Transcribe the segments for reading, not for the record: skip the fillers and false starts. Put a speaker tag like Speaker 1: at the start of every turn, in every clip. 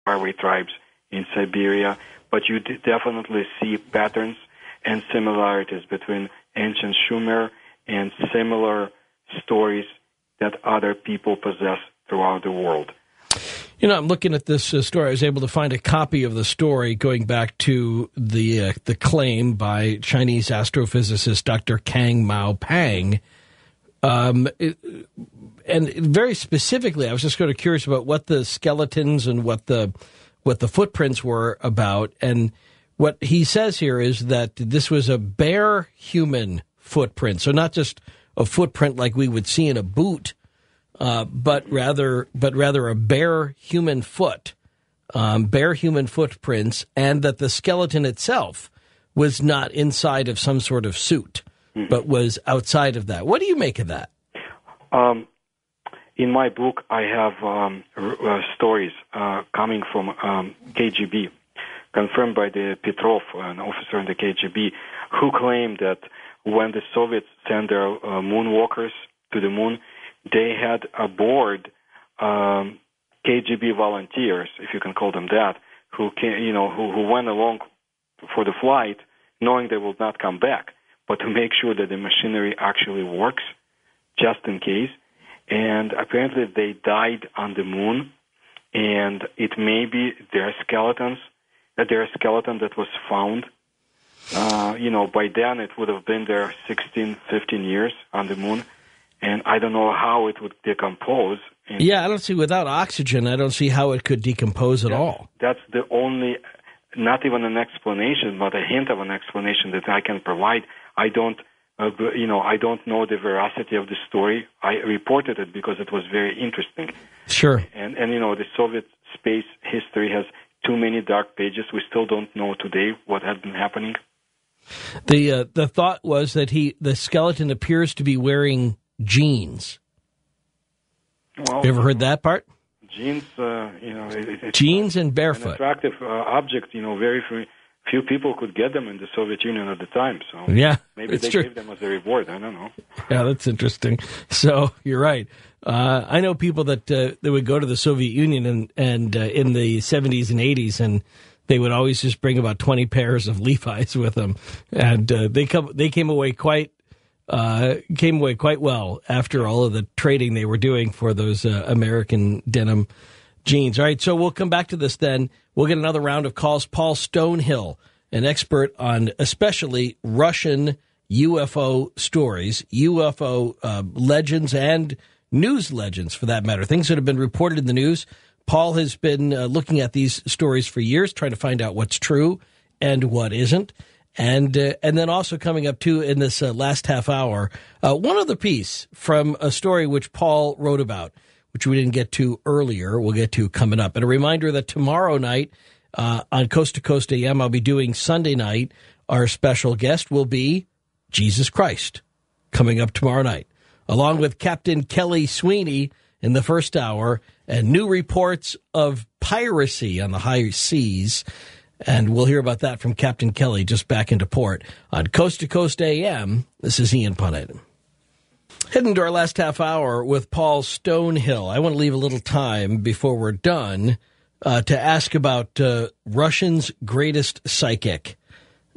Speaker 1: faraway tribes in Siberia, but you definitely see patterns and similarities between ancient Sumer and similar stories that other people possess throughout the world.
Speaker 2: You know, I'm looking at this story. I was able to find a copy of the story going back to the claim by Chinese astrophysicist Dr. Kang Mao Pang. And very specifically, I was just kind of curious about what the skeletons and what the footprints were about. And what he says here is that this was a bare human footprint. So not just a footprint like we would see in a boot, but rather a bare human foot, bare human footprints, and that the skeleton itself was not inside of some sort of suit, but was outside of that. What do you make of that?
Speaker 1: In my book, I have stories coming from KGB, confirmed by the Petrov, an officer in the KGB, who claimed that when the Soviets sent their moonwalkers to the moon, they had aboard KGB volunteers, if you can call them that, who went along for the flight, knowing they will not come back, but to make sure that the machinery actually works, just in case. And apparently they died on the moon, and it may be their skeleton that was found. By then it would have been there 16, 15 years on the moon, and I don't know how it would decompose.
Speaker 2: Yeah, I don't see, without oxygen, I don't see how it could decompose at all.
Speaker 1: That's the only, not even an explanation, but a hint of an explanation that I can provide. I don't know the veracity of the story. I reported it because it was very interesting.
Speaker 2: Sure.
Speaker 1: And the Soviet space history has too many dark pages. We still don't know today what has been happening.
Speaker 2: The thought was that the skeleton appears to be wearing jeans.
Speaker 1: Well,
Speaker 2: you ever heard that part?
Speaker 1: Jeans,
Speaker 2: jeans and barefoot.
Speaker 1: An attractive object. Very few people could get them in the Soviet Union at the time. So
Speaker 2: yeah,
Speaker 1: maybe they gave them as a reward. I don't know.
Speaker 2: Yeah, that's interesting. So you're right. I know people that would go to the Soviet Union and in the 70s and 80s, and they would always just bring about 20 pairs of Levi's with them, and they came away quite well after all of the trading they were doing for those American denim jeans. All right, so we'll come back to this then. We'll get another round of calls. Paul Stonehill, an expert on especially Russian UFO stories, UFO legends, and news legends, for that matter, things that have been reported in the news. Paul has been looking at these stories for years, trying to find out what's true and what isn't. And then also coming up, too, in this last half hour, one other piece from a story which Paul wrote about, which we didn't get to earlier. We'll get to coming up. And a reminder that tomorrow night on Coast to Coast AM, I'll be doing Sunday night. Our special guest will be Jesus Christ, coming up tomorrow night, along with Captain Kelly Sweeney in the first hour, and new reports of piracy on the high seas. And we'll hear about that from Captain Kelly just back into port on Coast to Coast AM. This is Ian Punnett. Heading to our last half hour with Paul Stonehill. I want to leave a little time before we're done to ask about Russia's greatest psychic.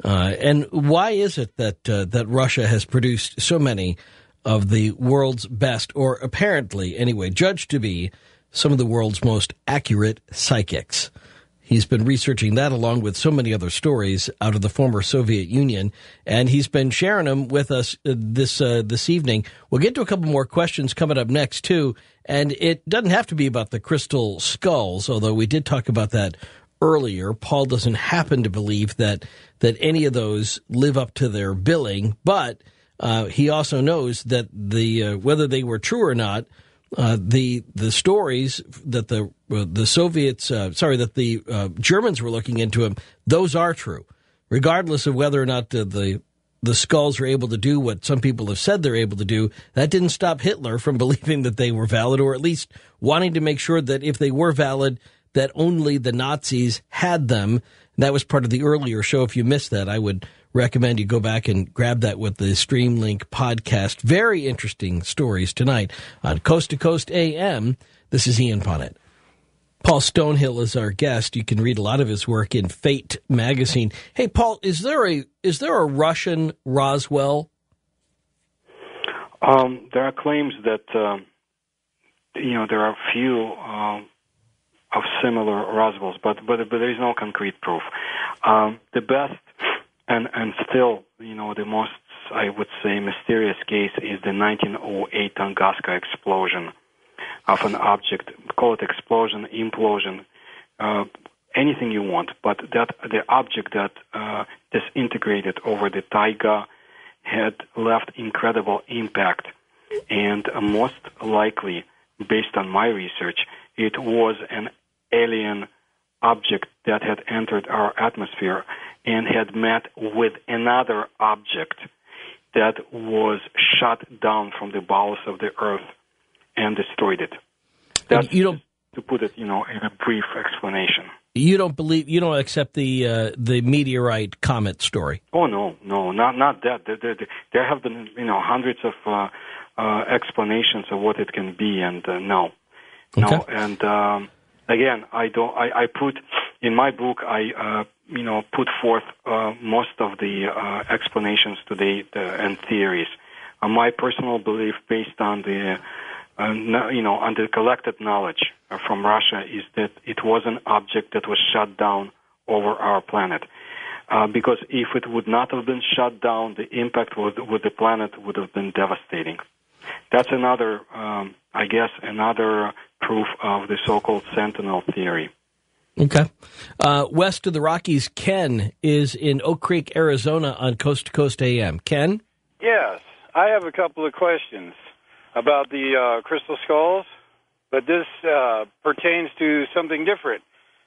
Speaker 2: And why is it that Russia has produced so many of the world's best, or apparently, anyway, judged to be some of the world's most accurate psychics? He's been researching that along with so many other stories out of the former Soviet Union, and he's been sharing them with us this evening. We'll get to a couple more questions coming up next, too, and it doesn't have to be about the crystal skulls, although we did talk about that earlier. Paul doesn't happen to believe that any of those live up to their billing, but he also knows that whether they were true or not, the stories that the Soviets, that the Germans were looking into them, those are true, regardless of whether or not the skulls are able to do what some people have said they're able to do. That didn't stop Hitler from believing that they were valid, or at least wanting to make sure that if they were valid, that only the Nazis had them. That was part of the earlier show. If you missed that, I would recommend you go back and grab that with the Streamlink podcast. Very interesting stories tonight on Coast to Coast AM. This is Ian Punnett. Paul Stonehill is our guest. You can read a lot of his work in Fate magazine. Hey, Paul, is there a Russian Roswell?
Speaker 1: There are claims that there are a few of similar Roswells, but there is no concrete proof. The best and still the most, I would say, mysterious case is the 1908 Tunguska explosion of an object. Call it explosion, implosion, anything you want, but that the object that disintegrated over the taiga had left incredible impact, and most likely, based on my research, it was an alien object that had entered our atmosphere and had met with another object that was shot down from the bowels of the earth and destroyed it. That's to put it, in a brief explanation.
Speaker 2: You don't accept the meteorite comet story?
Speaker 1: Oh no, not that. There have been hundreds of explanations of what it can be, and no. And again, I put in my book, I put forth most of the explanations today and theories. My personal belief, based on the on the collected knowledge from Russia, is that it was an object that was shot down over our planet. Because if it would not have been shot down, the impact with the planet would have been devastating. That's another, another proof of the so-called Sentinel theory.
Speaker 2: Okay. West of the Rockies, Ken is in Oak Creek, Arizona on Coast to Coast AM. Ken?
Speaker 3: Yes. I have a couple of questions about the crystal skulls, but this pertains to something different.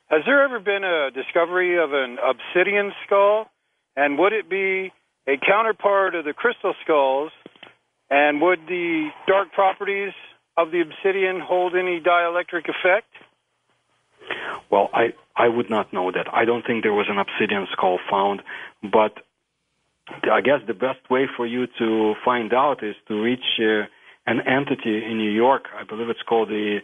Speaker 3: Has there ever been a discovery of an obsidian skull? And would it be a counterpart of the crystal skulls? And would the dark properties of the obsidian hold any dielectric effect?
Speaker 1: Well, I would not know that. I don't think there was an obsidian skull found, but I guess the best way for you to find out is to reach an entity in New York. I believe it's called the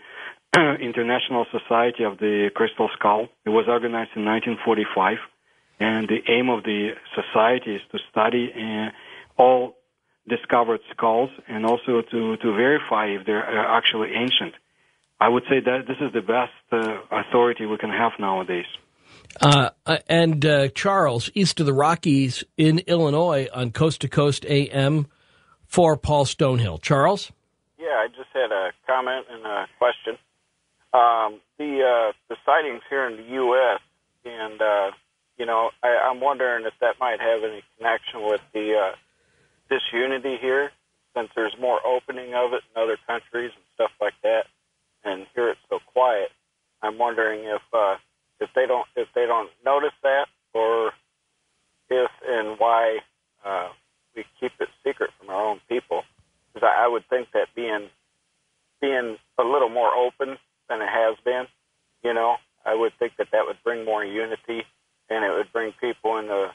Speaker 1: International Society of the Crystal Skull. It was organized in 1945, and the aim of the society is to study all discovered skulls and also to verify if they're actually ancient. I would say that this is the best authority we can have nowadays.
Speaker 2: And Charles, east of the Rockies in Illinois on Coast to Coast AM for Paul Stonehill. Charles?
Speaker 4: Yeah, I just had a comment and a question. The sightings here in the U.S., and, I'm wondering if that might have any connection with the disunity here, since there's more opening of it in other countries and stuff like that, and here it's so quiet. I'm wondering if they don't notice that, or if and why we keep it secret from our own people. Because I would think that being a little more open than it has been, I would think that would bring more unity, and it would bring people into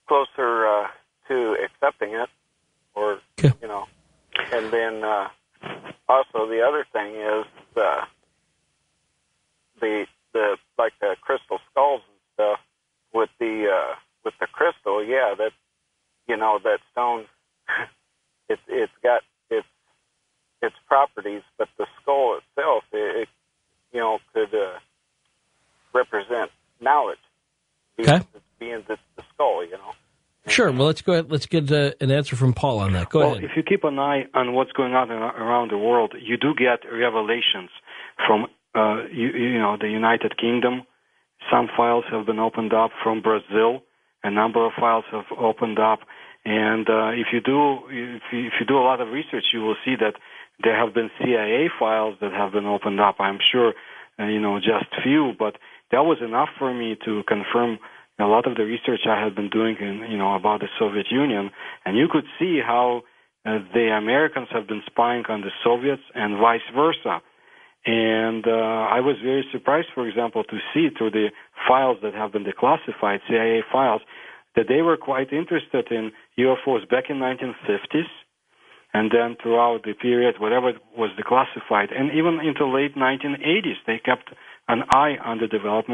Speaker 4: closer to accepting it, or and then also the other thing is the like the crystal skulls and stuff with the crystal, that that stone, it's got its properties, but the skull itself, it could represent knowledge. Being the skull,
Speaker 2: Sure. Well, let's go ahead. Let's get an answer from Paul on that. Go ahead.
Speaker 1: If you keep an eye on what's going on around the world, you do get revelations from the United Kingdom. Some files have been opened up from Brazil. A number of files have opened up, and if you do a lot of research, you will see that there have been CIA files that have been opened up. I'm sure, just few, but that was enough for me to confirm a lot of the research I had been doing about the Soviet Union, and you could see how the Americans have been spying on the Soviets and vice versa. And I was very surprised, for example, to see through the files that have been declassified, CIA files, that they were quite interested in UFOs back in 1950s, and then throughout the period, whatever was declassified, and even into late 1980s, they kept an eye under development